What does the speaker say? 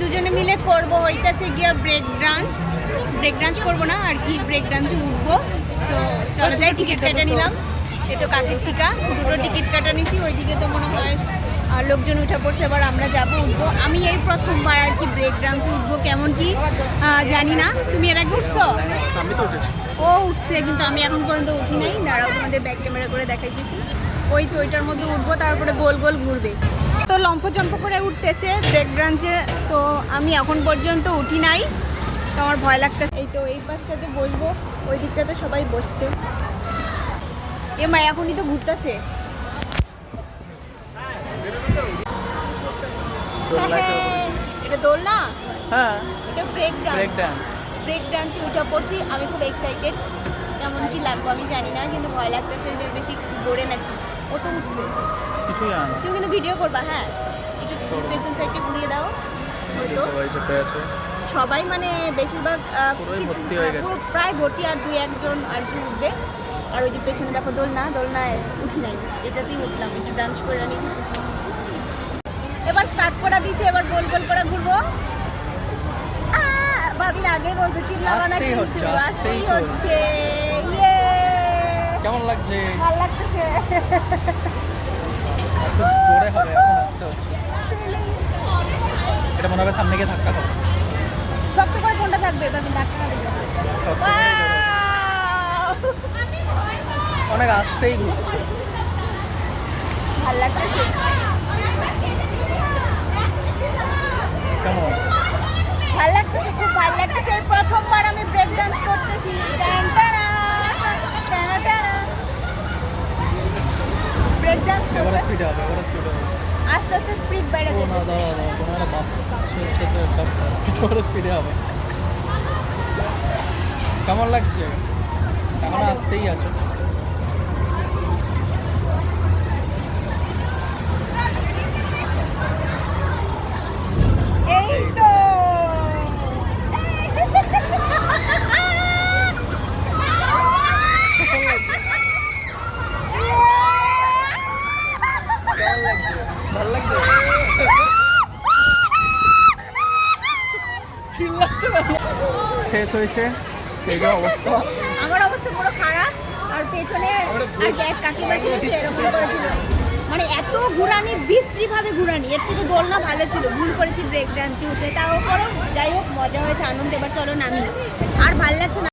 দুজনে মিলে করবো হইতাছে গিয়া ব্রেক ডান্স করবো না আর কি, ব্রেক ডান্সে উঠবো। তো চলো যাই, টিকিট কেটে নিলাম। এই তো কাকের টিকা, দুটো টিকিট কাটা নিছি। ওইদিকে তো মনে হয় লোকজন উঠে পড়ছে, এবার আমরা যাবো, উঠবো। আমি এই প্রথমবার আর কি ব্রেক ডান্সে উঠবো, কেমন কি জানি না। তুমি এর আগে উঠছো? ও উঠছে, কিন্তু আমি এখন পর্যন্ত উঠি নাই। দাঁড়াও, তোমাদের ব্যাক ক্যামেরা করে দেখাইতেছি। ওই তো ওইটার মধ্যে উঠবো, তারপরে গোল গোল ঘুরবে। তো লম্ফ করে উঠতেছে ব্রেক ডান্সে, তো আমি এখন পর্যন্ত উঠি নাই, তো আমার ভয় লাগতেছে। এই তো এই পাশটাতে বসবো, ওই দিকটাতে সবাই বসছে। এ মা, এখনই তো ঘুরতেছে। এটা দোল না? হ্যাঁ, এটা ব্রেক ডান্সে উঠে পড়ছি। আমি খুব এক্সাইটেড, কেমন কি লাগবে আমি জানি না, কিন্তু ভয় লাগতেছে যে বেশি ঘোরে নাকি। ও তো উঠছে, কিছুই জানো না। তুমি কিন্তু ভিডিও করবা, হ্যাঁ? একটু পেছন সাইডে ঘুরিয়ে দাও। হয়তো সবাই মানে বেশিরভাগ কিছু প্রায় ভর্তি, আর 2-1 আর কি উঠবে। আর ওই যে পেছনে দেখো দোলনায় উঠি নাই, এটাতেই উঠলাম, একটু ডান্স করে নিই। এবার স্টার্ট করা দিয়েছি, এবার গোল গোল করে ঘুরবো। ভাবির আগে বলছে চিল্লাবা না, কিন্তু আস্তেই হচ্ছে। ইয়ে, কেমন লাগছে? ভালো লাগতেছে। জোরে হবে, এখন আস্তে হচ্ছে। এটা মনে হবে সামনে গিয়ে ধাক্কা খাবে। শক্ত করে কোনটা থাকবে? ভাবি ধাক্কা খাবে। অনেক আস্তেই ঘুরছে। ভালো লাগতেছে। কেমন? ভালো লাগতেছে, খুব ভালো লাগতেছে। এই প্রথমবার আমি ব্রেক ডান্স করতেছি। ব্রেক ডান্স এবারে স্পিড হবে, আস্তে আস্তে স্পিড বেড়ে যাবে। এবারে স্পিডে হবে। কেমন লাগছে? এখন আসতেই আছে। এই তো ভালো লাগছে। শেষ হয়েছে, এই অবস্থা। আমার অবস্থা পুরো খারাপ। আর পেছনে আর এক কাকিমা ছিল, এরকম করেছিল, মানে এত ঘুরানি, বিশ্রীভাবে ঘুরানি। এর থেকে দোলনা ভালো ছিল, ভুল করেছি ব্রেক ডান্সে উঠে। তাও করো, যাই হোক, মজা হয়েছে, আনন্দ। এবার চলো নামি, আর ভালো লাগছে না।